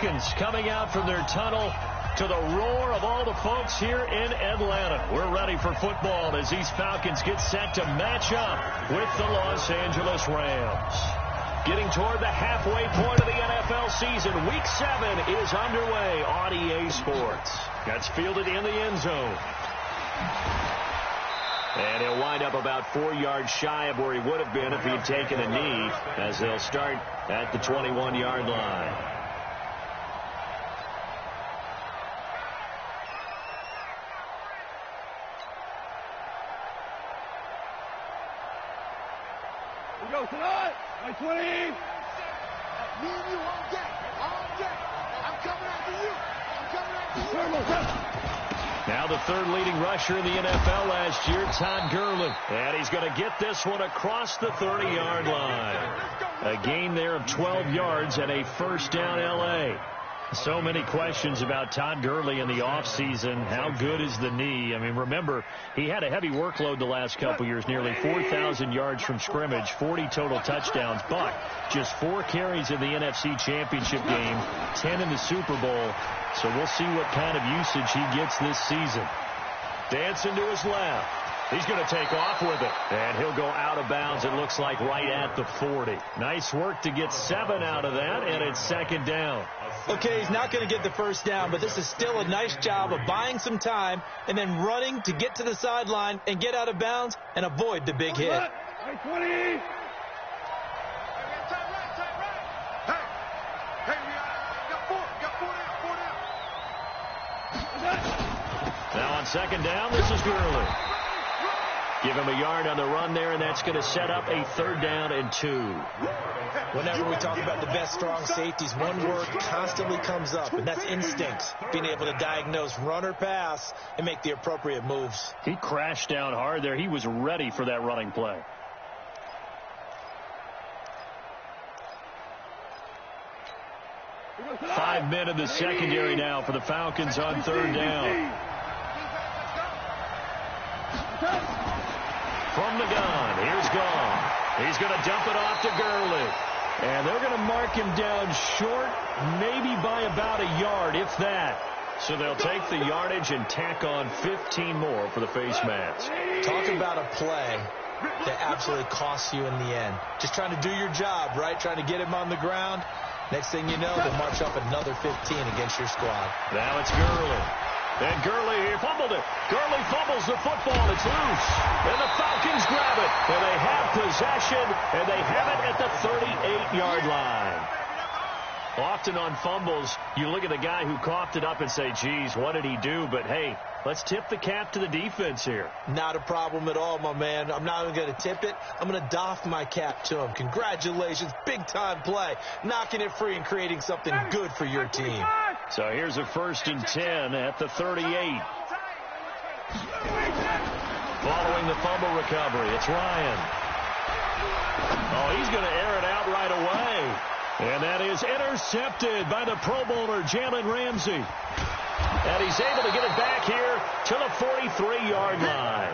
Falcons coming out from their tunnel to the roar of all the folks here in Atlanta. We're ready for football as these Falcons get set to match up with the Los Angeles Rams. Getting toward the halfway point of the NFL season, Week 7 is underway on EA Sports. That's fielded in the end zone. And he'll wind up about 4 yards shy of where he would have been if he'd taken a knee, as they'll start at the 21-yard line. We go tonight. 20. Me and you on deck. On deck. I'm coming after you. I'm coming after you. Now the third leading rusher in the NFL last year, Todd Gurley. And he's going to get this one across the 30-yard line. A gain there of 12 yards and a first down L.A. So many questions about Todd Gurley in the offseason. How good is the knee? I mean, remember, he had a heavy workload the last couple years, nearly 4,000 yards from scrimmage, 40 total touchdowns, but just 4 carries in the NFC Championship game, 10 in the Super Bowl. So we'll see what kind of usage he gets this season. Dancing to his left. He's going to take off with it. And he'll go out of bounds, it looks like, right at the 40. Nice work to get 7 out of that, and it's second down. Okay, he's not going to get the first down, but this is still a nice job of buying some time and then running to get to the sideline and get out of bounds and avoid the big hit. 20. Now on second down, this is Gurley. Give him a yard on the run there, and that's going to set up a 3rd down and 2. Whenever we talk about the best strong safeties, one word constantly comes up, and that's instinct. Being able to diagnose run or pass and make the appropriate moves. He crashed down hard there. He was ready for that running play. Five men in the secondary now for the Falcons on 3rd down. From the gun, here's Gone. He's going to dump it off to Gurley. And they're going to mark him down short, maybe by about a yard, if that. So they'll take the yardage and tack on 15 more for the face mask. Talk about a play that absolutely costs you in the end. Just trying to do your job, right? Trying to get him on the ground. Next thing you know, they'll march up another 15 against your squad. Now it's Gurley. And Gurley, he fumbled it. Gurley fumbles the football. It's loose. And the Falcons grab it. And they have possession. And they have it at the 38-yard line. Often on fumbles, you look at the guy who coughed it up and say, geez, what did he do? But, hey, let's tip the cap to the defense here. Not a problem at all, my man. I'm not even going to tip it. I'm going to doff my cap to him. Congratulations. Big-time play. Knocking it free and creating something good for your team. So here's a 1st and 10 at the 38. Following the fumble recovery, it's Ryan. Oh, he's going to air it out right away. And that is intercepted by the Pro Bowler, Jalen Ramsey. And he's able to get it back here to the 43-yard line.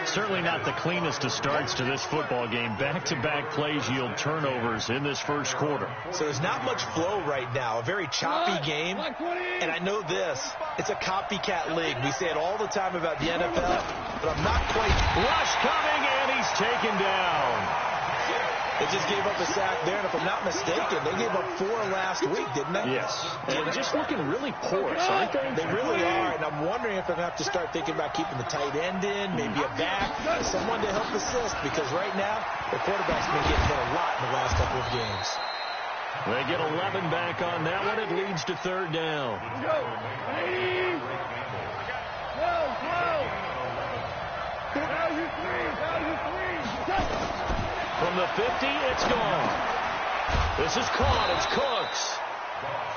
Certainly not the cleanest of starts to this football game. Back-to-back plays yield turnovers in this first quarter. So there's not much flow right now. A very choppy game. And I know this. It's a copycat league. We say it all the time about the NFL, but I'm not quite. Rush coming, and he's taken down. They just gave up a sack there, and if I'm not mistaken, they gave up 4 last week, didn't they? Yes. And just looking really porous, aren't they? They really are, and I'm wondering if I'm going to have to start thinking about keeping the tight end in, maybe a back, someone to help assist, because right now, the quarterback's been getting hit a lot in the last couple of games. They get 11 back on that one. It leads to 3rd down. From the 50, it's gone. This is caught. It's Cooks.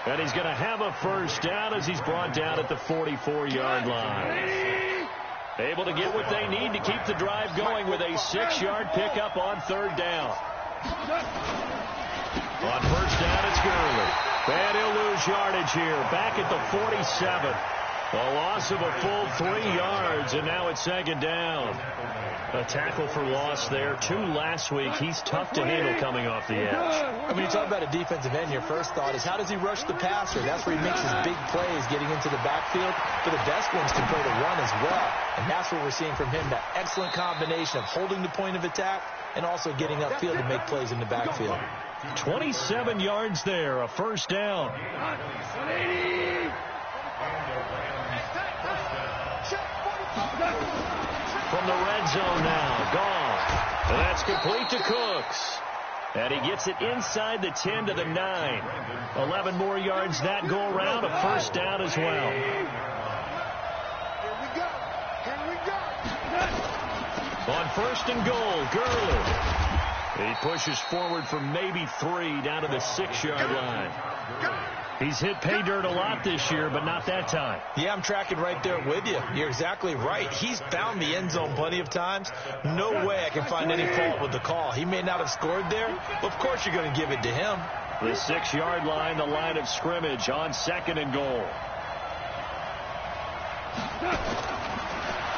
And he's going to have a first down as he's brought down at the 44-yard line. Able to get what they need to keep the drive going with a 6-yard pickup on 3rd down. On 1st down, it's Gurley. And he'll lose yardage here. Back at the 47. A loss of a full 3 yards, and now it's second down. A tackle for loss there. 2 last week. He's tough to handle coming off the edge. And when you talk about a defensive end, your first thought is, how does he rush the passer? That's where he makes his big plays, getting into the backfield. But the best ones can play the run as well. And that's what we're seeing from him, that excellent combination of holding the point of attack and also getting upfield to make plays in the backfield. 27 yards there, a first down. From the red zone now, Goff. And that's complete to Cooks. And he gets it inside the 10 to the 9. 11 more yards that go around, a first down as well. On first and goal, Gurley. He pushes forward for maybe 3 down to the 6-yard line. He's hit pay dirt a lot this year, but not that time. Yeah, I'm tracking right there with you. You're exactly right. He's found the end zone plenty of times. No way I can find any fault with the call. He may not have scored there, but of course you're going to give it to him. The 6-yard line, the line of scrimmage on second and goal.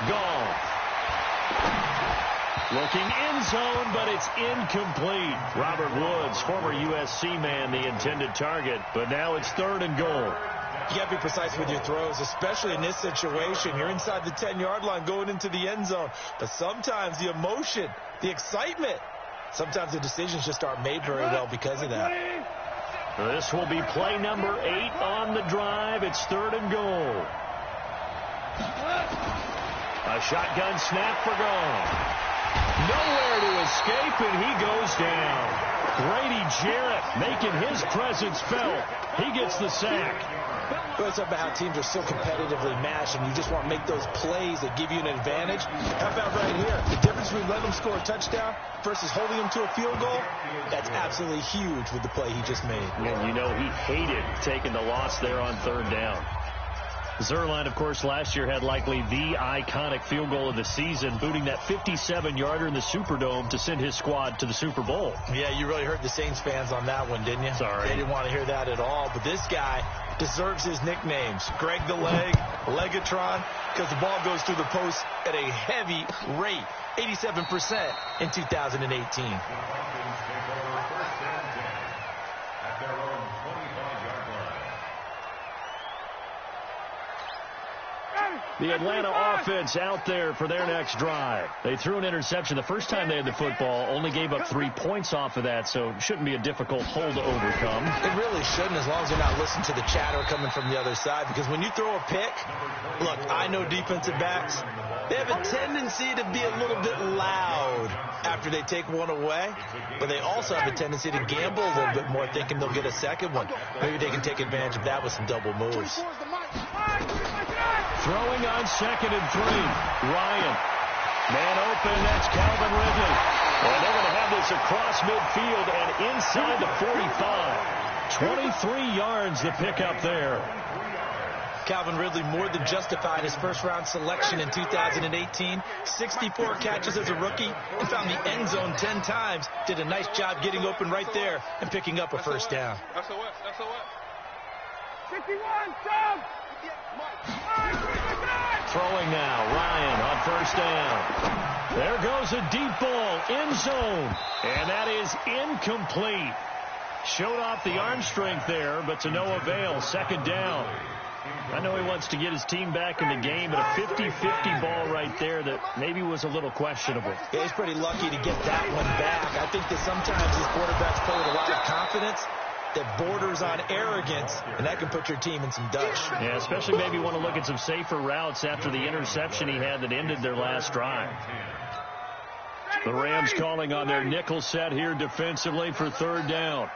Goff. Looking end zone, but it's incomplete. Robert Woods, former USC man, the intended target, but now it's third and goal. You got to be precise with your throws, especially in this situation. You're inside the 10-yard line going into the end zone, but sometimes the emotion, the excitement, sometimes the decisions just aren't made very well because of that. This will be play number 8 on the drive. It's third and goal. A shotgun snap for Goff. Nowhere to escape, and he goes down. Grady Jarrett making his presence felt. He gets the sack. Well, it's about how teams are so competitively matched, and you just want to make those plays that give you an advantage. How about right here? The difference between letting them score a touchdown versus holding them to a field goal, that's absolutely huge with the play he just made. And you know he hated taking the loss there on third down. Zuerlein, of course, last year had likely the iconic field goal of the season, booting that 57-yarder in the Superdome to send his squad to the Super Bowl. Yeah, you really hurt the Saints fans on that one, didn't you? Sorry. They didn't want to hear that at all. But this guy deserves his nicknames. Greg the Leg, Legatron, because the ball goes through the post at a heavy rate, 87% in 2018. The Atlanta offense out there for their next drive. They threw an interception the first time they had the football, only gave up 3 points off of that, so it shouldn't be a difficult hole to overcome. It really shouldn't, as long as you're not listening to the chatter coming from the other side, because when you throw a pick, look, I know defensive backs, they have a tendency to be a little bit loud after they take one away, but they also have a tendency to gamble a little bit more, thinking they'll get a second one. Maybe they can take advantage of that with some double moves. Throwing on second and 3. Ryan. Man open, that's Calvin Ridley. And they're going to have this across midfield and inside the 45. 23 yards the pickup there. Calvin Ridley more than justified his first-round selection in 2018. 64 catches as a rookie and found the end zone 10 times. Did a nice job getting open right there and picking up a first down. That's a what? 61, Tom! Throwing now, Ryan on first down. There goes a deep ball, end zone, and that is incomplete. Showed off the arm strength there, but to no avail. Second down. I know he wants to get his team back in the game, but a 50-50 ball right there that maybe was a little questionable. Yeah, he's pretty lucky to get that one back. I think that sometimes these quarterbacks play with a lot of confidence that borders on arrogance, and that can put your team in some dutch. Yeah, especially maybe want to look at some safer routes after the interception he had that ended their last drive. The Rams calling on their nickel set here defensively for third down.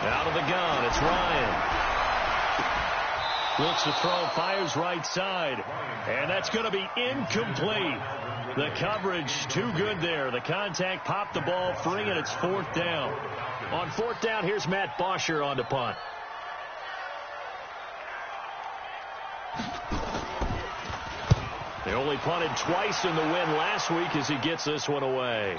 Out of the gun, it's Ryan. Looks to throw, fires right side, and that's going to be incomplete. The coverage too good there. The contact popped the ball free, and it's fourth down. On fourth down, here's Matt Bosher on the punt. They only punted twice in the win last week as he gets this one away.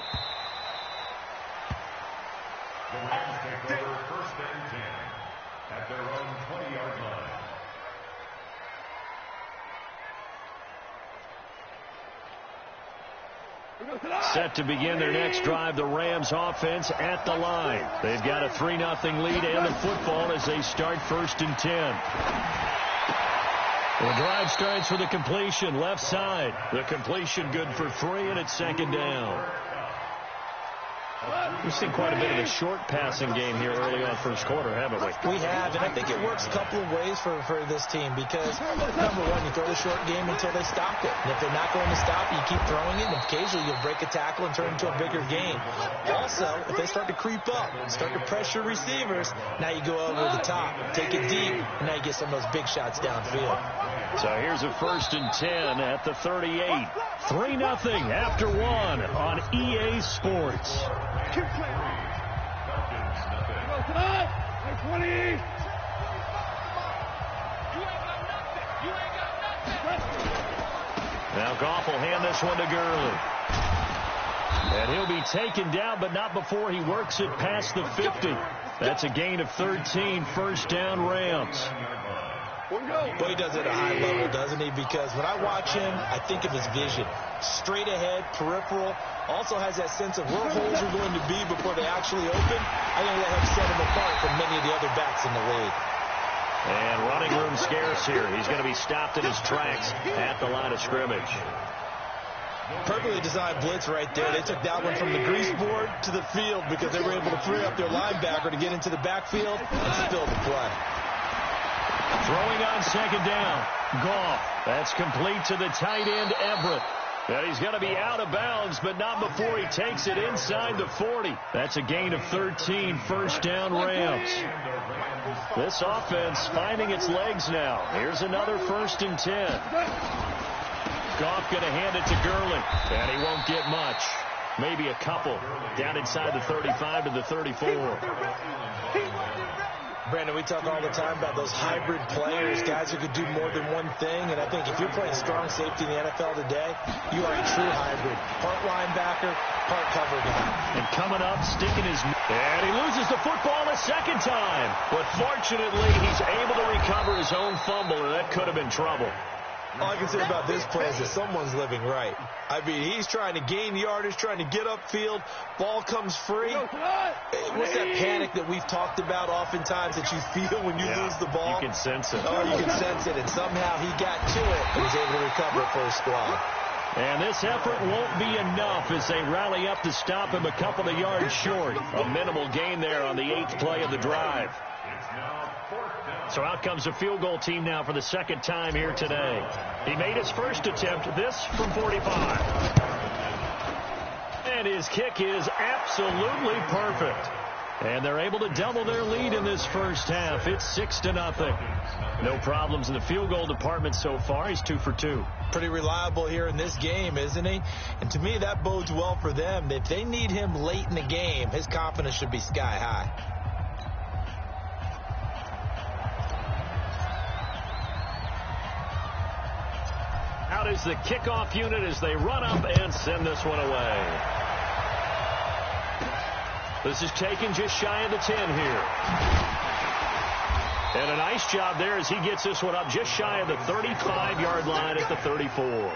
Set to begin their next drive, the Rams offense at the line. They've got a 3-0 lead and the football as they start 1st and 10. The drive starts with a completion left side. The completion good for 3, and it's 2nd down. We've seen quite a bit of a short passing game here early on first quarter, haven't we? We have, and I think it works a couple of ways for this team because, number one, you throw the short game until they stop it. And if they're not going to stop it, you keep throwing it, and occasionally you'll break a tackle and turn it into a bigger game. Also, if they start to creep up, start to pressure receivers, now you go over the top, take it deep, and now you get some of those big shots downfield. So here's a 1st and 10 at the 38. 3-0 after 1 on EA Sports. Now Goff will hand this one to Gurley. And he'll be taken down, but not before he works it past the 50. That's a gain of 13, 1st down Rams. Boy, he does it at a high level, doesn't he? Because when I watch him, I think of his vision. Straight ahead, peripheral. Also has that sense of where holes are going to be before they actually open. I think that helps set him apart from many of the other backs in the league. And running room scarce here. He's going to be stopped in his tracks at the line of scrimmage. Perfectly designed blitz right there. They took that one from the grease board to the field because they were able to free up their linebacker to get into the backfield and still the play. Throwing on 2nd down. Goff. That's complete to the tight end, Everett. And he's going to be out of bounds, but not before he takes it inside the 40. That's a gain of 13, 1st down Rams. This offense finding its legs now. Here's another 1st and 10. Goff going to hand it to Gurley, and he won't get much. Maybe a couple. Down inside the 35 to the 34. Brandon, we talk all the time about those hybrid players, guys who could do more than one thing. And I think if you're playing strong safety in the NFL today, you are a true hybrid. Part linebacker, part cover guy. And coming up, sticking his... And he loses the football a 2nd time. But fortunately, he's able to recover his own fumble, and that could have been trouble. All I can say about this play is that someone's living right. I mean, he's trying to gain yardage, trying to get upfield. Ball comes free. What's that panic that we've talked about oftentimes that you feel when you lose the ball? You can sense it. Oh, you can sense it. And somehow he got to it and was able to recover it for his squad. And this effort won't be enough as they rally up to stop him a couple of yards short. A minimal gain there on the 8th play of the drive. So out comes a field goal team now for the 2nd time here today. He made his first attempt, this from 45. And his kick is absolutely perfect. And they're able to double their lead in this first half. It's 6-0. No problems in the field goal department so far. He's 2 for 2. Pretty reliable here in this game, isn't he? And to me, that bodes well for them. If they need him late in the game, his confidence should be sky high. Out is the kickoff unit as they run up and send this one away. This is taken just shy of the 10 here. And a nice job there as he gets this one up just shy of the 35-yard line at the 34.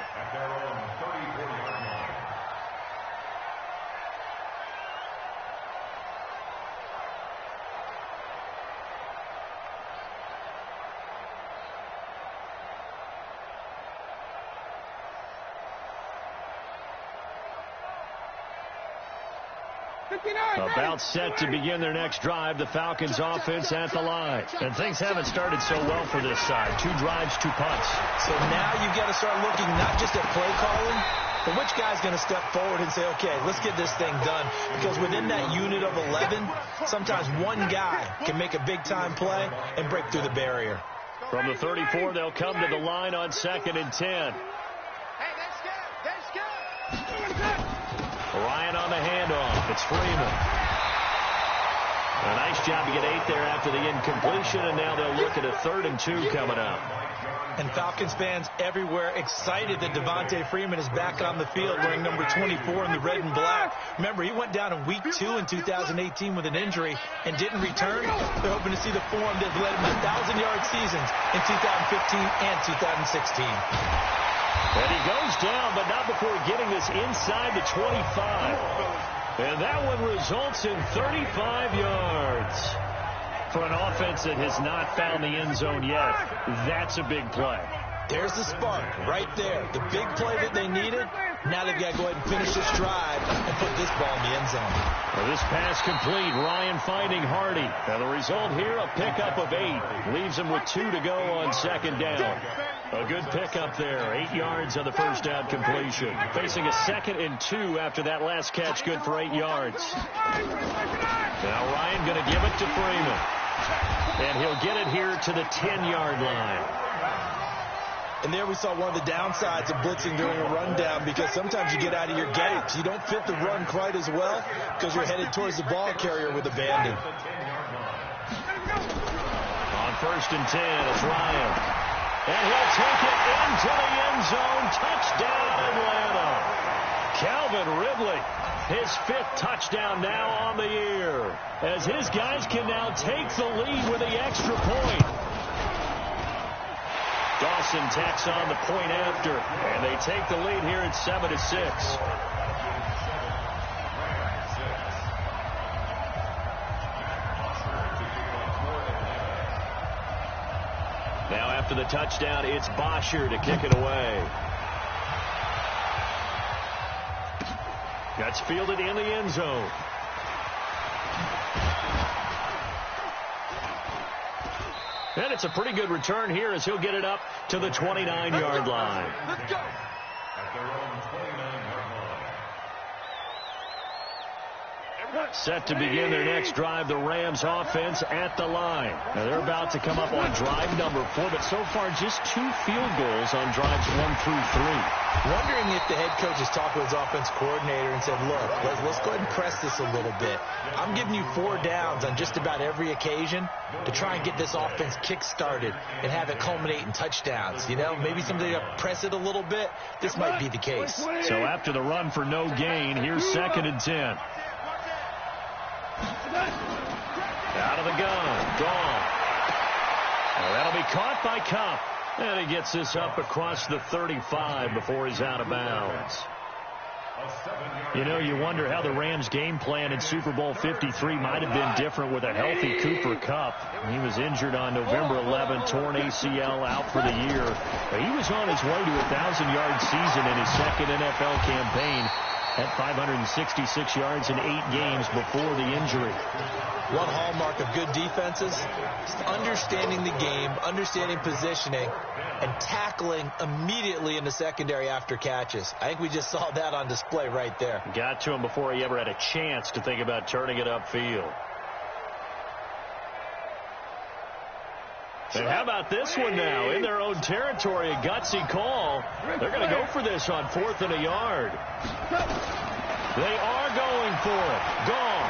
About set to begin their next drive, the Falcons offense at the line. And things haven't started so well for this side. 2 drives, 2 punts. So now you've got to start looking not just at play calling, but which guy's going to step forward and say, okay, let's get this thing done. Because within that unit of 11, sometimes one guy can make a big-time play and break through the barrier. From the 34, they'll come to the line on 2nd and 10. Hey, that's good. Ryan on the handoff. It's Freeman. A nice job to get 8 there after the incompletion, and now they'll look at a 3rd and 2 coming up. And Falcons fans everywhere excited that Devontae Freeman is back on the field wearing number 24 in the red and black. Remember, he went down in week 2 in 2018 with an injury and didn't return. They're hoping to see the form that led him to 1,000-yard seasons in 2015 and 2016. And he goes down, but not before getting this inside the 25. And that one results in 35 yards. For an offense that has not found the end zone yet, that's a big play. There's the spark right there. The big play that they needed. Now they've got to go ahead and finish this drive and put this ball in the end zone. Well, this pass complete. Ryan finding Hardy. And the result here, a pickup of 8. Leaves him with 2 to go on second down. A good pickup there. 8 yards on the first down completion. Facing a 2nd and 2 after that last catch. Good for 8 yards. Now Ryan going to give it to Freeman. And he'll get it here to the 10-yard line. And there we saw one of the downsides of blitzing during a rundown, because sometimes you get out of your gaps. You don't fit the run quite as well because you're headed towards the ball carrier with abandon. On 1st and 10, it's Ryan. And he'll take it into the end zone. Touchdown, Atlanta. Calvin Ridley, his 5th touchdown now on the year, as his guys can now take the lead with the extra point. Dawson tacks on the point after, and they take the lead here at 7-6. Now after the touchdown, it's Bosher to kick it away. That's fielded in the end zone. And it's a pretty good return here as he'll get it up to the 29-yard line. Let's go. Set to begin their next drive, the Rams offense at the line. Now they're about to come up on drive number 4, but so far just 2 field goals on drives 1 through 3. Wondering if the head coach has talked with his offense coordinator and said, look, let's go ahead and press this a little bit. I'm giving you 4 downs on just about every occasion to try and get this offense kick-started and have it culminate in touchdowns. You know, maybe somebody to press it a little bit. This might be the case. So after the run for no gain, here's 2nd and 10. Out of the gun. Gone. Well, that'll be caught by Cup. And he gets this up across the 35 before he's out of bounds. You know, you wonder how the Rams' game plan in Super Bowl 53 might have been different with a healthy Cooper Kupp. He was injured on November 11, torn ACL, out for the year. But he was on his way to a 1,000-yard season in his 2nd NFL campaign. Had 566 yards in 8 games before the injury. One hallmark of good defenses is understanding the game, understanding positioning, and tackling immediately in the secondary after catches. I think we just saw that on display right there. Got to him before he ever had a chance to think about turning it upfield. And how about this one now? In their own territory, a gutsy call. They're going to go for this on 4th and a yard. They are going for it. Gone.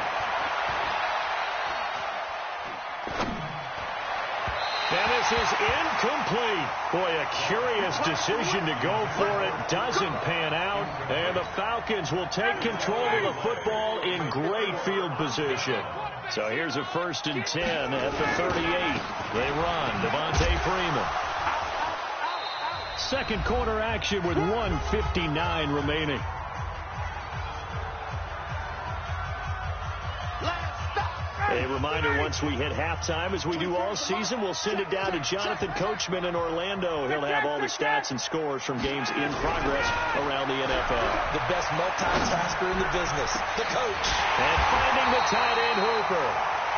And this is incomplete. Boy, a curious decision to go for it. Doesn't pan out. And the Falcons will take control of the football in great field position. So here's a 1st and 10 at the 38. They run. Devontae Freeman. 2nd quarter action with 1:59 remaining. A reminder, once we hit halftime, as we do all season, we'll send it down to Jonathan Coachman in Orlando. He'll have all the stats and scores from games in progress around the NFL. The best multitasker in the business, the coach. And finding the tight end, Hooper.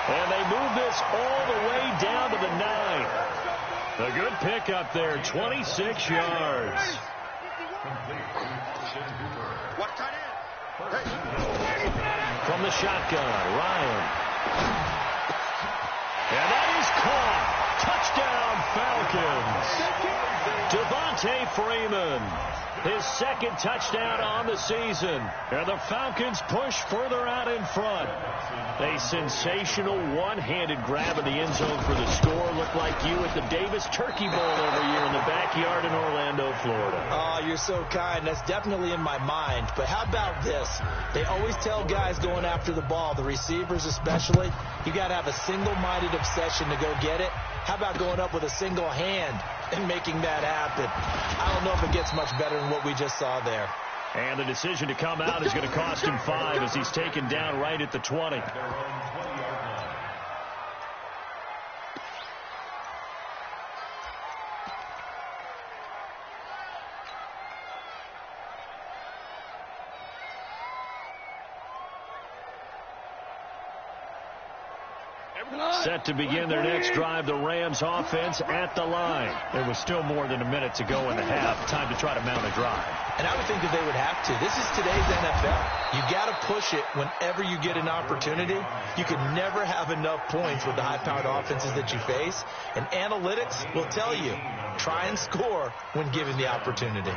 And they move this all the way down to the 9. A good pickup there, 26 yards. What tight end? From the shotgun, Ryan. And that is caught. Touchdown, Falcons. Devontae Freeman. His 2nd touchdown on the season. And the Falcons push further out in front. A sensational one-handed grab in the end zone for the score. Looked like you at the Davis Turkey Bowl every year in the backyard in Orlando, Florida. Oh, you're so kind. That's definitely in my mind. But how about this? They always tell guys going after the ball, the receivers especially, you got to have a single-minded obsession to go get it. How about going up with a single hand in making that happen. I don't know if it gets much better than what we just saw there. And the decision to come out is going to cost him 5 as he's taken down right at the 20. Set to begin their next drive, the Rams offense at the line. There was still more than a minute to go in the half. Time to try to mount a drive. And I would think that they would have to. This is today's NFL. You got to push it whenever you get an opportunity. You can never have enough points with the high-powered offenses that you face. And analytics will tell you, try and score when given the opportunity.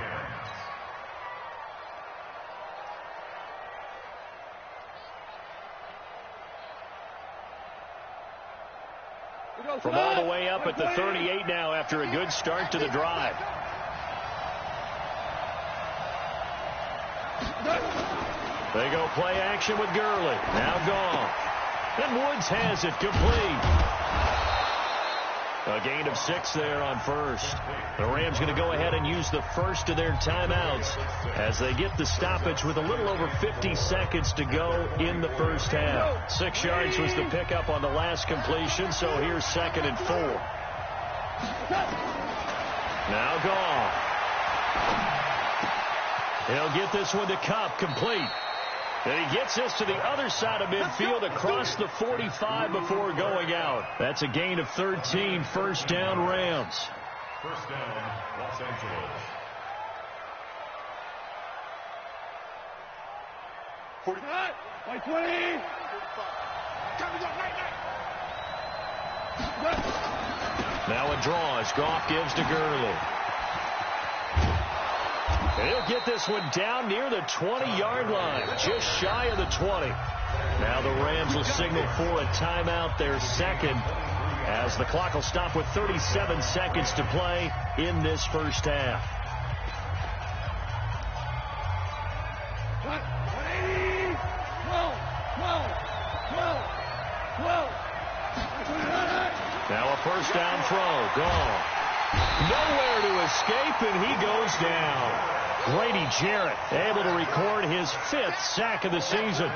From all the way up at the 38 now after a good start to the drive. They go play action with Gurley. Now gone. And Woods has it complete. A gain of 6 there on first. The Rams going to go ahead and use the first of their timeouts as they get the stoppage with a little over 50 seconds to go in the first half. 6 yards was the pickup on the last completion, so here's 2nd and 4. Now gone. He'll get this one to Kupp, complete. And he gets this to the other side of midfield across the 45 before going out. That's a gain of 13, first down Rams. First down, Los Angeles. 49, 20. Now a draw as Goff gives to Gurley. And he'll get this one down near the 20-yard line, just shy of the 20. Now the Rams will signal for a timeout, their second, as the clock will stop with 37 seconds to play in this first half. 180, 12. Now a first down throw, gone. Nowhere to escape, and he goes down. Grady Jarrett able to record his 5th sack of the season.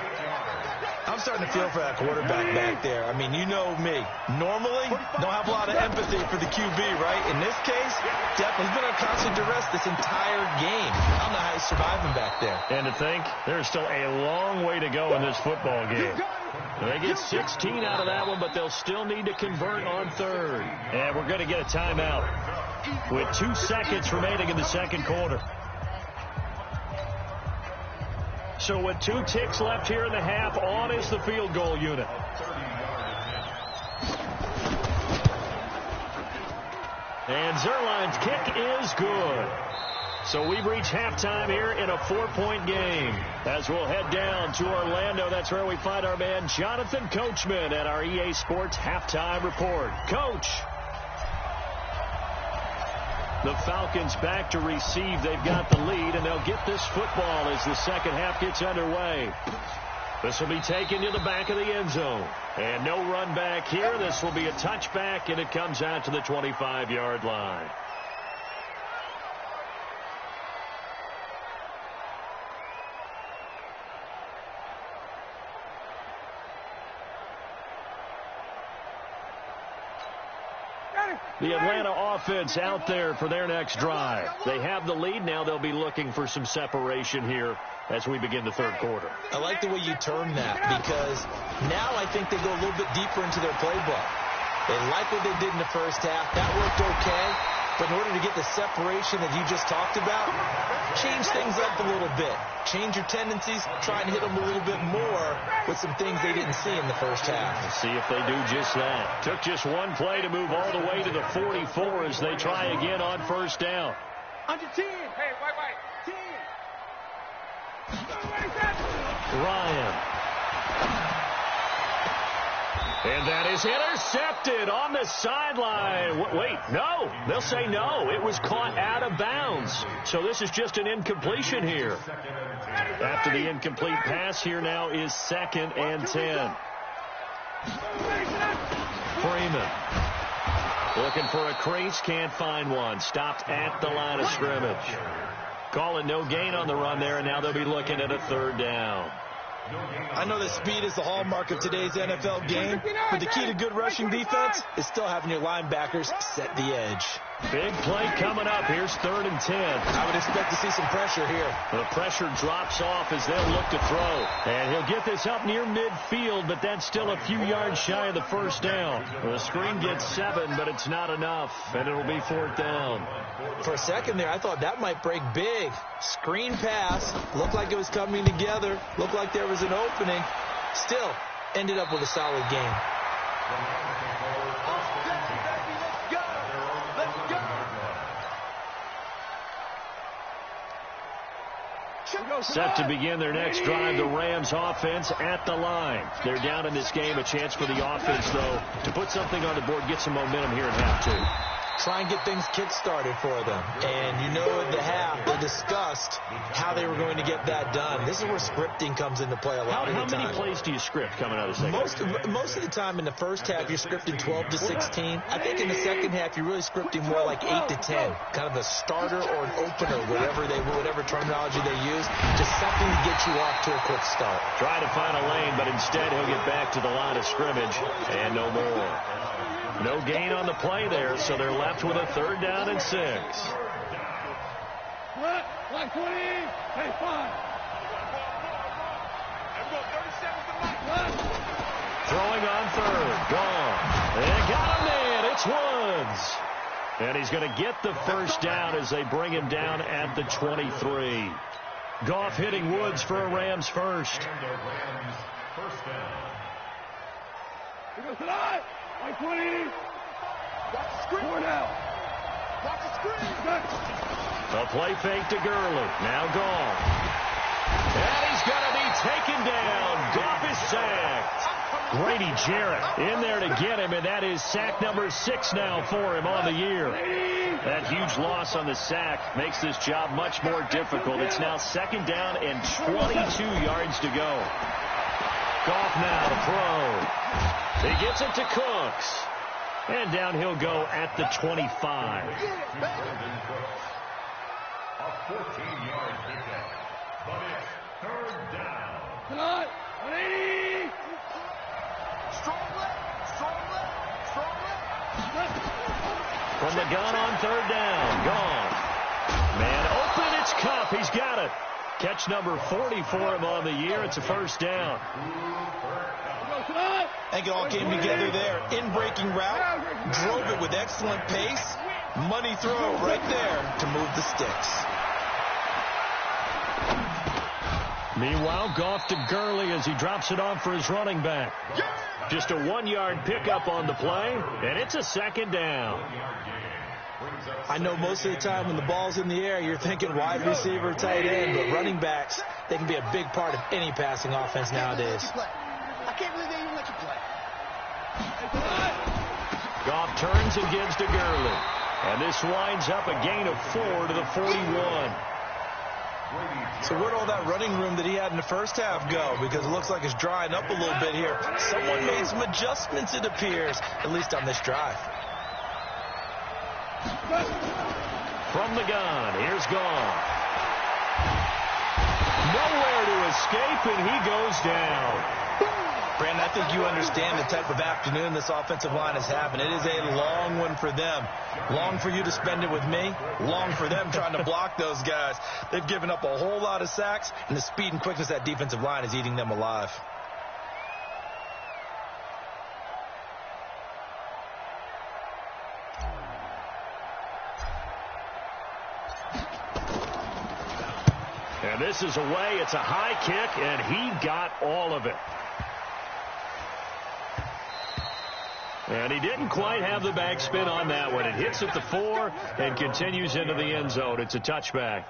I'm starting to feel for that quarterback back there. I mean, you know me. Normally, don't have a lot of empathy for the QB, right? In this case, definitely been on constant duress this entire game. I don't know how he's surviving back there. And to think, there's still a long way to go in this football game. They get 16 out of that one, but they'll still need to convert on third. And we're going to get a timeout with 2 seconds remaining in the second quarter. So with 2 ticks left here in the half, on is the field goal unit. And Zerline's kick is good. So we've reached halftime here in a 4-point game. As we'll head down to Orlando, that's where we find our man Jonathan Coachman at our EA Sports Halftime Report. Coach. The Falcons back to receive. They've got the lead, and they'll get this football as the second half gets underway. This will be taken to the back of the end zone. And no run back here. This will be a touchback, and it comes out to the 25-yard line. The Atlanta offense out there for their next drive. They have the lead. Now they'll be looking for some separation here as we begin the third quarter. I like the way you term that, because now I think they go a little bit deeper into their playbook. They like what they did in the first half. That worked okay. But in order to get the separation that you just talked about, change things up a little bit. Change your tendencies. Try and hit them a little bit more with some things they didn't see in the first half. Let's see if they do just that. Took just one play to move all the way to the 44 as they try again on first down. Under 10. Hey, white. 10. Ryan. And that is intercepted on the sideline. Wait, no. They'll say no. It was caught out of bounds. So this is just an incompletion here. After the incomplete pass, here now is 2nd and 10. Freeman. Looking for a crease, can't find one. Stopped at the line of scrimmage. Call it no gain on the run there, and now they'll be looking at a third down. I know that speed is the hallmark of today's NFL game, but the key to good rushing defense is still having your linebackers set the edge. Big play coming up. Here's 3rd and 10. I would expect to see some pressure here. The pressure drops off as they'll look to throw. And he'll get this up near midfield, but that's still a few yards shy of the first down. The screen gets 7, but it's not enough, and it'll be 4th down. For a second there, I thought that might break big. Screen pass. Looked like it was coming together. Looked like there was an opening. Still, ended up with a solid game. Set to begin their next drive, the Rams offense at the line. They're down in this game. A chance for the offense, though, to put something on the board, get some momentum here in half 2. Try and get things kick-started for them. And you know at the half, they discussed how they were going to get that done. This is where scripting comes into play a lot of the time. How many plays do you script coming out of the second? Most of the time in the first half, you're scripting 12 to 16. I think in the second half, you're really scripting more like 8 to 10. Kind of a starter or an opener, whatever terminology they use. Just something to get you off to a quick start. Try to find a lane, but instead he'll get back to the line of scrimmage and no more. No gain on the play there, so they're left with a 3rd down and 6. What? Like 20? Hey, 5. Throwing on 3rd. Gone. They got him in. It's Woods. And he's going to get the first down as they bring him down at the 23. Goff hitting Woods for a Rams first. He goes tonight. Like 20. Watch the screen. 4 now. Watch the screen. A play fake to Gurley. Now gone. And he's going to be taken down. Goff is sacked. Grady Jarrett in there to get him, and that is sack number 6 now for him on the year. That huge loss on the sack makes this job much more difficult. It's now 2nd down and 22 yards to go. Goff now to throw. He gets it to Cooks. And down he'll go at the 25. A 14-yard pickup. But it's 3rd down. Tonight. 180. From the gun on 3rd down. Gone. Man open. It's Cup. He's got it. Catch number 40 for him on the year. It's a first down. I think it all came together there. In-breaking route. Drove it with excellent pace. Money throw right there to move the sticks. Meanwhile, Goff to Gurley as he drops it off for his running back. Just a 1-yard pickup on the play, and it's a 2nd down. I know most of the time when the ball's in the air, you're thinking wide receiver, tight end, but running backs, they can be a big part of any passing offense nowadays. I can't believe they even let you play. Goff turns and gives to Gurley. And this winds up a gain of 4 to the 41. So where'd all that running room that he had in the first half go? Because it looks like it's drying up a little bit here. Someone made some adjustments, it appears, at least on this drive. From the gun, here's Goff. Nowhere to escape, and he goes down. Brandon, I think you understand the type of afternoon this offensive line is having. It is a long one for them. Long for you to spend it with me. Long for them trying to block those guys. They've given up a whole lot of sacks, and the speed and quickness of that defensive line is eating them alive. And this is away. It's a high kick, and he got all of it. And he didn't quite have the backspin on that one. It hits at the 4 and continues into the end zone. It's a touchback.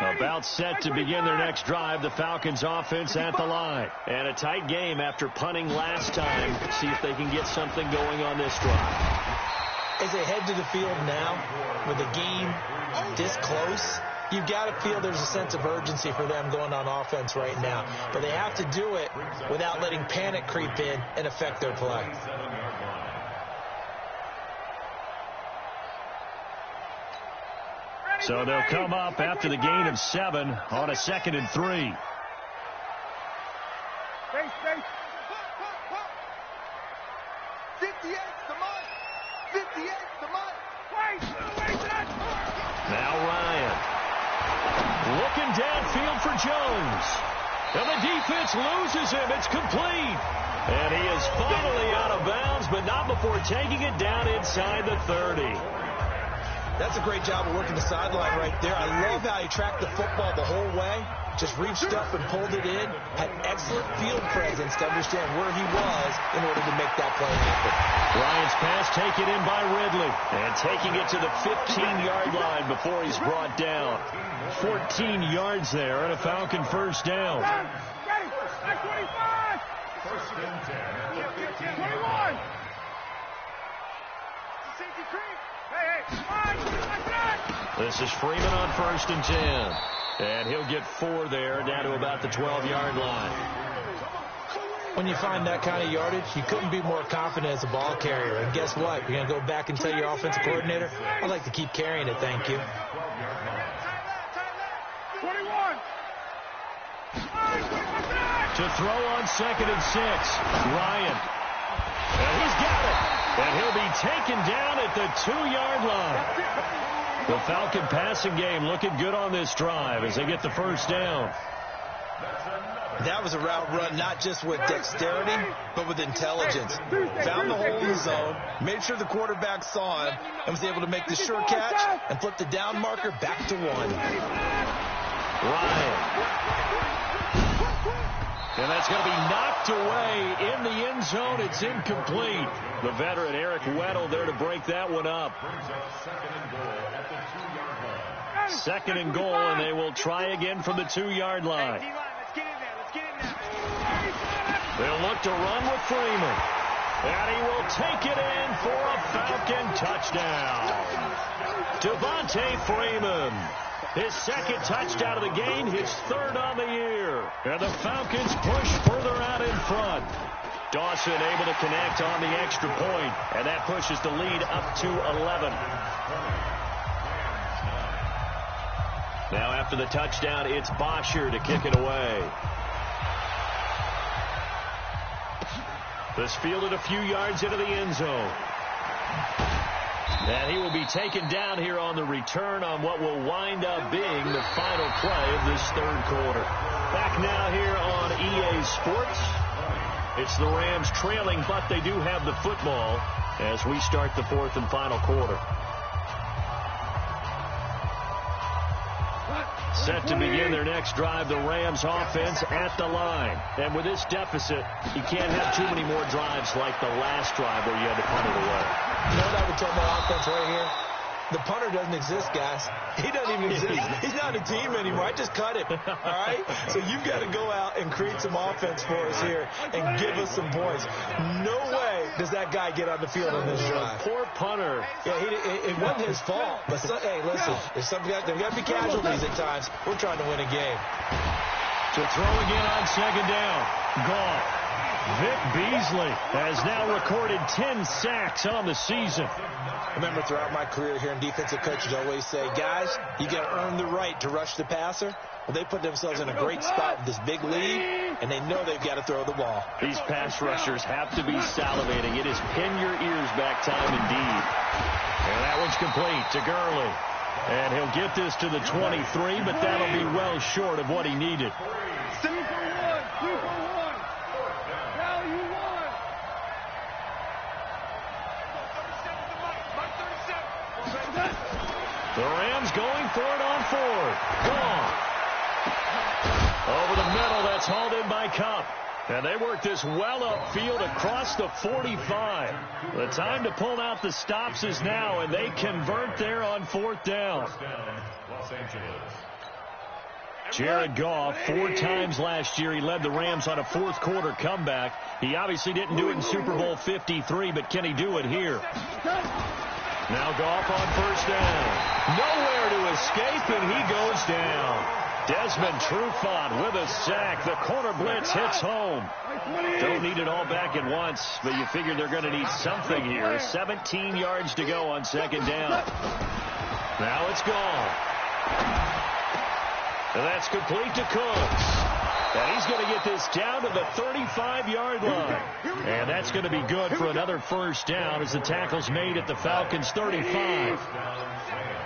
About set to begin their next drive, the Falcons offense at the line. And a tight game after punting last time. See if they can get something going on this drive. As they head to the field now, with the game this close, You've got to feel there's a sense of urgency for them going on offense right now. But they have to do it without letting panic creep in and affect their play. So they'll come up after the gain of 7 on a 2nd and 3. Space. 58 to Mike. 58 to Mike. Now Ryan. Looking downfield for Jones. And the defense loses him. It's complete. And he is finally out of bounds, but not before taking it down inside the 30. That's a great job of working the sideline right there. I love how he tracked the football the whole way. Just reached up and pulled it in. Had excellent field presence to understand where he was in order to make that play happen. Ryan's pass taken in by Ridley. And taking it to the 15-yard line before he's brought down. 14 yards there and a Falcon first down. 21. Safety creep. This is Freeman on 1st and 10. And he'll get 4 there, down to about the 12-yard line. When you find that kind of yardage, you couldn't be more confident as a ball carrier. And guess what? You're going to go back and tell your offensive coordinator, I'd like to keep carrying it, thank you. 21. To throw on 2nd and 6. Ryan. And he's got it. And he'll be taken down at the 2-yard line. The Falcon passing game looking good on this drive as they get the first down. That was a route run not just with dexterity, but with intelligence. Found the hole in the zone, made sure the quarterback saw him, and was able to make the sure catch and flip the down marker back to 1. Ryan. And that's going to be knocked away in the end zone. It's incomplete. The veteran Eric Weddle there to break that one up. 2nd and goal, and they will try again from the 2-yard line. They'll look to run with Freeman. And he will take it in for a Falcon touchdown. Devontae Freeman. His 2nd touchdown of the game, his 3rd on the year. And the Falcons push further out in front. Dawson able to connect on the extra point, and that pushes the lead up to 11. Now after the touchdown, it's Bosher to kick it away. This fielded a few yards into the end zone. And he will be taken down here on the return on what will wind up being the final play of this 3rd quarter. Back now here on EA Sports. It's the Rams trailing, but they do have the football as we start the 4th and final quarter. Set to begin their next drive, the Rams offense at the line. And with this deficit, you can't have too many more drives like the last drive where you had to punt it away. You know what I would tell my offense right here? The punter doesn't exist, guys. He doesn't even exist. He's not a team anymore. I just cut him. All right? So you've got to go out and create some offense for us here and give us some points. No way does that guy get on the field on this drive. Poor punter. Yeah, it wasn't his fault. But, hey, listen, there's got to be casualties at times. We're trying to win a game. To throw again on 2nd down. Gone. Vic Beasley has now recorded 10 sacks on the season. Remember, throughout my career here in defensive coaches, I always say, guys, you got to earn the right to rush the passer. Well, they put themselves in a great spot with this big lead, and they know they've got to throw the ball. These pass rushers have to be salivating. It is pin your ears back time indeed. And that one's complete to Gurley. And he'll get this to the 23, but that'll be well short of what he needed. 3 for 1. 3 for 1. Value 1. The Rams going for it on 4th. Gone. Over the middle, that's hauled in by Kupp. And they work this well upfield across the 45. The time to pull out the stops is now, and they convert there on 4th down. Jared Goff, 4 times last year, he led the Rams on a 4th quarter comeback. He obviously didn't do it in Super Bowl 53, but can he do it here? Now Goff on first down. Nowhere to escape, and he goes down. Desmond Trufant with a sack. The corner blitz hits home. Don't need it all back at once, but you figure they're going to need something here. 17 yards to go on second down. Now it's gone. And that's complete to Cooks. And he's going to get this down to the 35-yard line. And that's going to be good for another first down as the tackle's made at the Falcons' 35.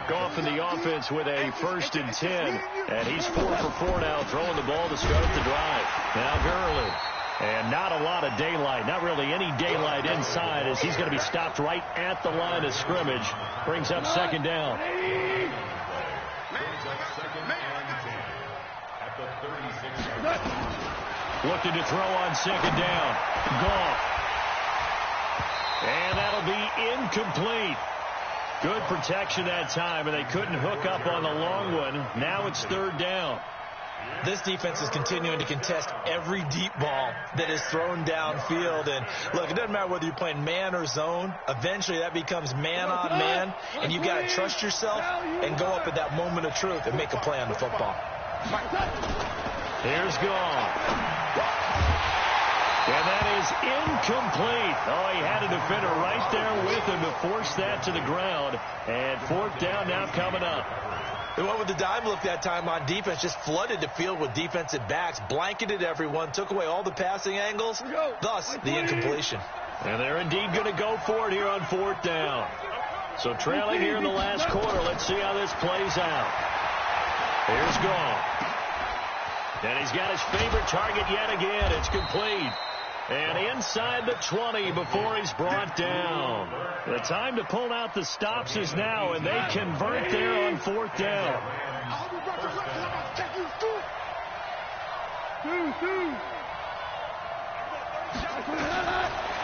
Goff in the offense with a 1st and 10. And he's 4 for 4 now, throwing the ball to start the drive. Now Gurley. And not a lot of daylight, not really any daylight inside, as he's going to be stopped right at the line of scrimmage. Brings up second down. Looking to throw on second down. Goff. And that'll be incomplete. Good protection that time, and they couldn't hook up on the long one. Now it's third down. This defense is continuing to contest every deep ball that is thrown downfield. And, look, it doesn't matter whether you're playing man or zone. Eventually that becomes man on man, and you've got to trust yourself and go up at that moment of truth and make a play on the football. Here's Goff. And that is incomplete. Oh, he had a defender right there with him to force that to the ground. And fourth down now coming up. They went with the dime look that time on defense, just flooded the field with defensive backs, blanketed everyone, took away all the passing angles, thus the incompletion. And they're indeed going to go for it here on fourth down. So trailing here in the last quarter, let's see how this plays out. Here's Goff. And he's got his favorite target yet again. It's complete. And inside the 20 before he's brought down. The time to pull out the stops is now, and they convert there on fourth down.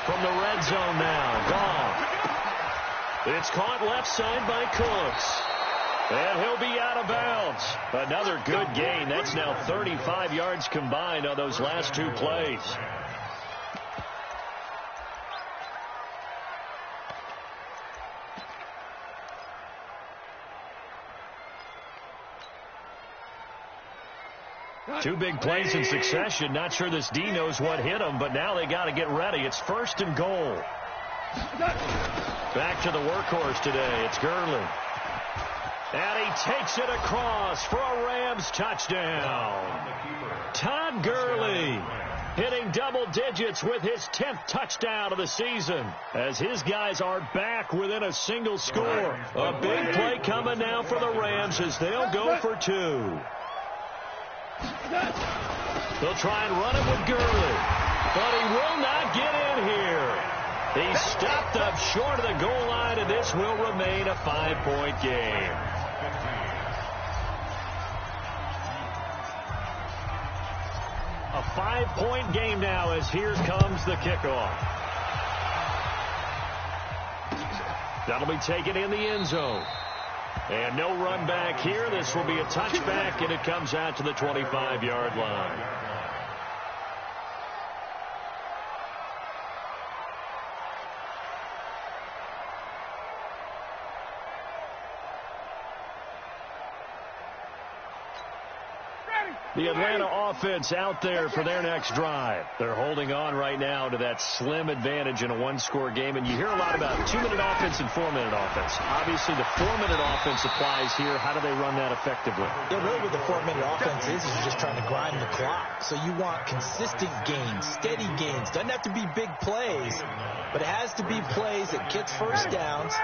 From the red zone now, Goff. It's caught left side by Cooks. And he'll be out of bounds. Another good gain. That's now 35 yards combined on those last two plays. Two big plays in succession. Not sure this D knows what hit him, but now they got to get ready. It's first and goal. Back to the workhorse today. It's Gurley. And he takes it across for a Rams touchdown. Todd Gurley hitting double digits with his 10th touchdown of the season as his guys are back within a single score. A big play coming now for the Rams as they'll go for two. They'll try and run it with Gurley, but he will not get in here. He's stopped up short of the goal line, and this will remain a 5-point game. A 5-point game now as here comes the kickoff. That'll be taken in the end zone. And no run back here. This will be a touchback, and it comes out to the 25-yard line. The Atlanta offense out there for their next drive. They're holding on right now to that slim advantage in a one-score game. And you hear a lot about 2-minute offense and 4-minute offense. Obviously, the 4-minute offense applies here. How do they run that effectively? Yeah, really what the 4-minute offense is you're just trying to grind the clock. So you want consistent gains, steady gains. Doesn't have to be big plays, but it has to be plays that gets first downs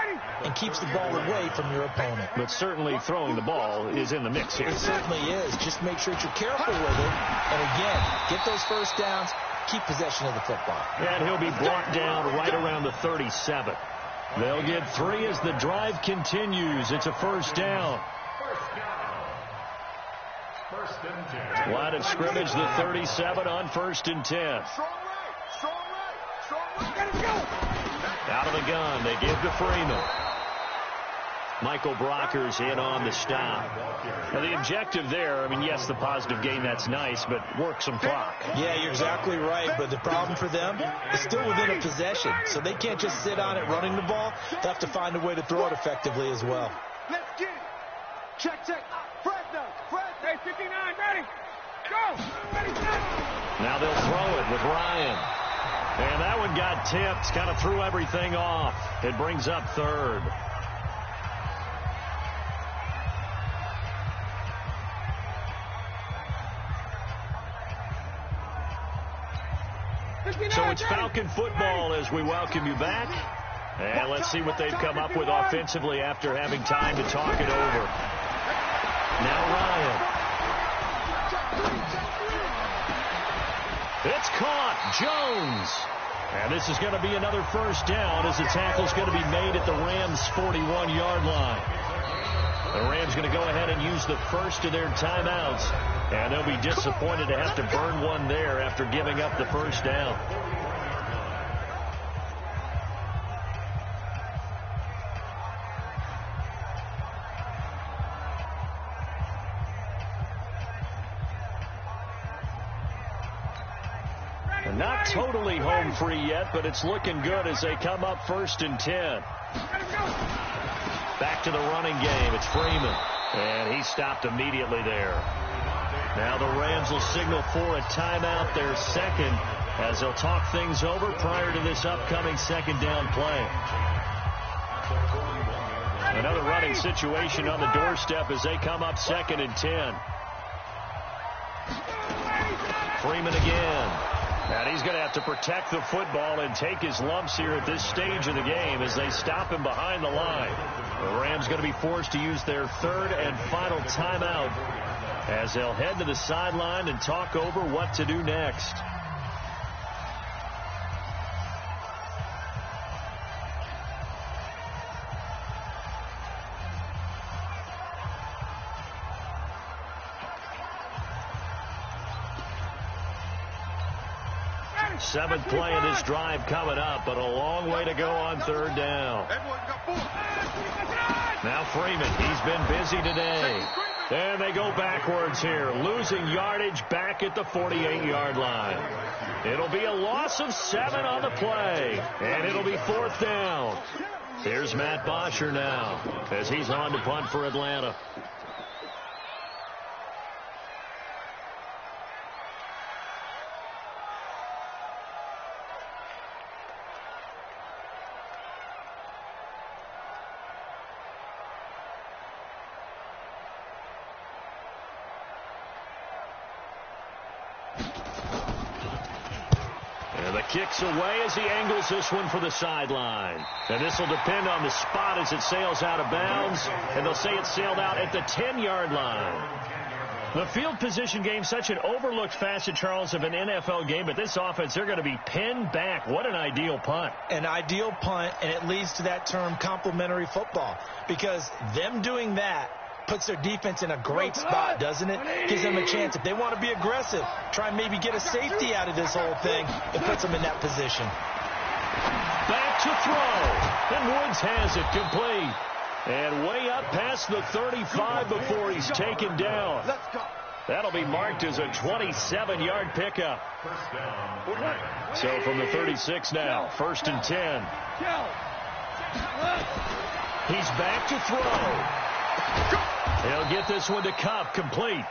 and keeps the ball away from your opponent. But certainly throwing the ball is in the mix here. It certainly is. Just make sure that you're careful with it. And again, get those first downs, keep possession of the football. And he'll be brought down right around the 37. They'll get 3 as the drive continues. It's a first down. Line of scrimmage, the 37 on 1st and 10. Out of the gun, they give to Freeman. Michael Brockers in on the stop. Now, the objective there, I mean, yes, the positive gain, that's nice, but work some clock. Yeah, you're exactly right, but the problem for them is still within a possession, so they can't just sit on it running the ball. They have to find a way to throw it effectively as well. Let's get it. Check. Fred now. Hey, 59, ready. Go. Ready, now they'll throw it with Ryan. And that one got tipped, kind of threw everything off. It brings up third. So it's Falcon football as we welcome you back. And let's see what they've come up with offensively after having time to talk it over. Now Ryan. It's caught. Jones. And this is going to be another first down as the tackle's going to be made at the Rams' 41-yard line. The Rams going to go ahead and use the first of their timeouts. And they'll be disappointed to have to burn one there after giving up the first down. Not totally home free yet, but it's looking good as they come up 1st and 10. Back to the running game. It's Freeman. And he stopped immediately there. Now the Rams will signal for a timeout, their second, as they'll talk things over prior to this upcoming second down play. Another running situation on the doorstep as they come up 2nd and 10. Freeman again. And he's going to have to protect the football and take his lumps here at this stage of the game as they stop him behind the line. The Rams going to be forced to use their third and final timeout as they'll head to the sideline and talk over what to do next. Seventh play of this drive coming up, but a long way to go on 3rd down. Now Freeman, he's been busy today. And they go backwards here, losing yardage back at the 48-yard line. It'll be a loss of 7 on the play, and it'll be 4th down. Here's Matt Bosher now as he's on to punt for Atlanta. Kicks away as he angles this one for the sideline. And this will depend on the spot as it sails out of bounds. And they'll say it sailed out at the 10-yard line. The field position game, such an overlooked facet, Charles, of an NFL game. But this offense, they're going to be pinned back. What an ideal punt. An ideal punt, and it leads to that term complementary football. Because them doing that puts their defense in a great spot, doesn't it? Gives them a chance. If they want to be aggressive, try and maybe get a safety out of this whole thing, it puts them in that position. Back to throw. And Woods has it complete. And way up past the 35 before he's taken down. That'll be marked as a 27-yard pickup. So from the 36 now, 1st and 10. He's back to throw. He'll get this one to Cup, complete.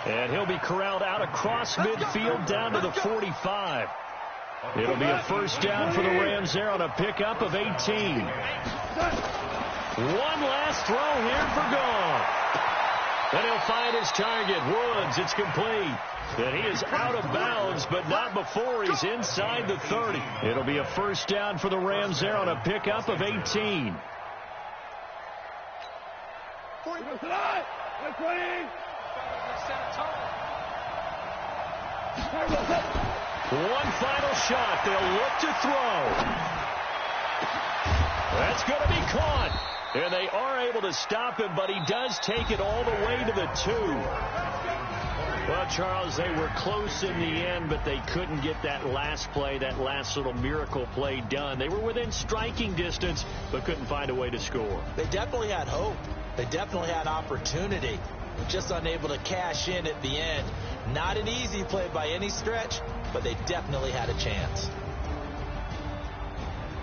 And he'll be corralled out across midfield down to the 45. It'll be a first down for the Rams there on a pickup of 18. One last throw here for Goff. And he'll find his target, Woods. It's complete. And he is out of bounds, but not before he's inside the 30. It'll be a first down for the Rams there on a pickup of 18. One final shot. They'll look to throw. That's going to be caught. And they are able to stop him, but he does take it all the way to the 2. Well, Charles, they were close in the end, but they couldn't get that last play, that last little miracle play done. They were within striking distance, but couldn't find a way to score. They definitely had hope. They definitely had opportunity. Just unable to cash in at the end. Not an easy play by any stretch, but they definitely had a chance.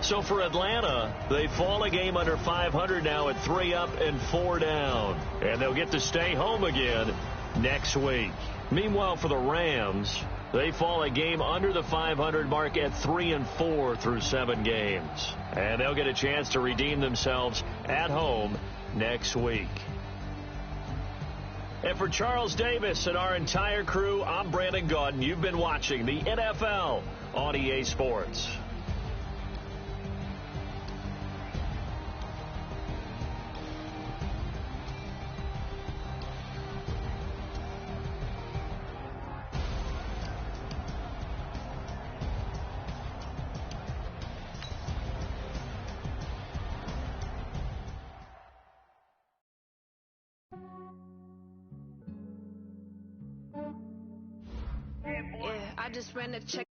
So for Atlanta, they fall a game under 500 now at 3 up and 4 down. And they'll get to stay home again next week. Meanwhile, for the Rams, they fall a game under the 500 mark at 3 and 4 through 7 games. And they'll get a chance to redeem themselves at home next week. And for Charles Davis and our entire crew, I'm Brandon Gaudin. You've been watching the NFL on EA Sports. Yeah, I just ran a check.